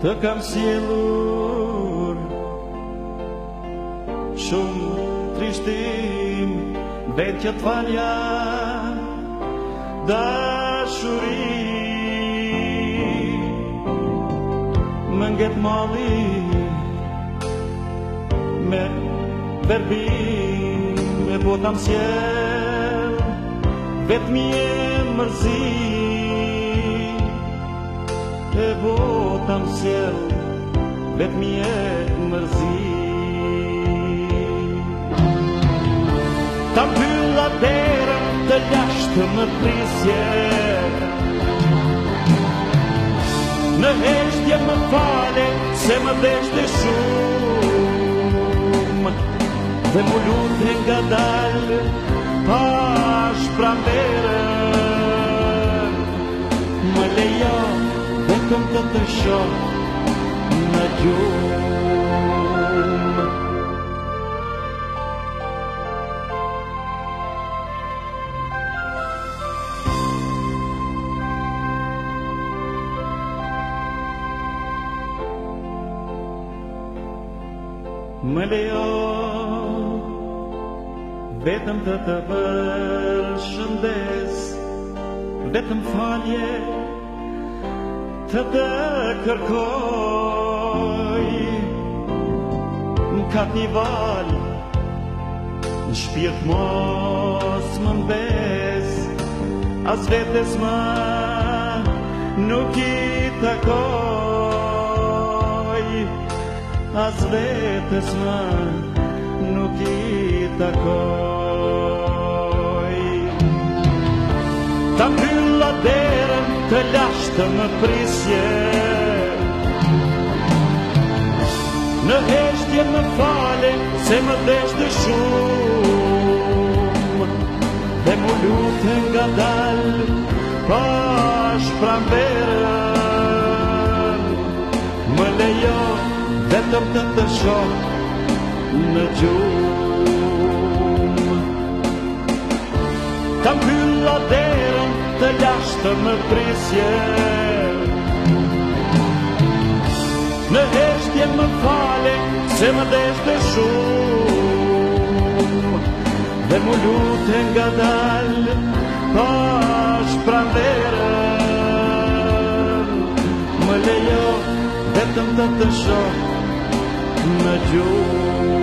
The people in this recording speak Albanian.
të kam sjellur shumë trishtim, vetë që t'falja dashuri. Më nget malli me verbim, me bota m'sjell vetë mje mërzi, e bota m'sjell vetë mje mërzi. Ta mbylla derën të lashtë më prisje, në heshtje më fale se më deshte shumë, dhe mu lutë nga dalë pa shpranderën. Më lejo vetëm të të shoh në gjumë. Më lejo vetëm të të përshëndes, vetëm falje të të kërkoj. M'kat një val në shpirt mos më mbes, as vetes më nuk i takoj, as vetes më nuk i takoj. Ta mbylla derën të lashtë më prisje, në heshtje më fale se më deshte shumë, dhe mu lutë nga dalë pa shpranverën. Më lejo vetëm të të shoh në gjumë. Ta mbylla derën të lashtë më prisje, në heshtje më fale se më deshte shumë, dhe mu lutë nga dalë pa shpranverën. Më lejo vetëm të të shoh në gjumë.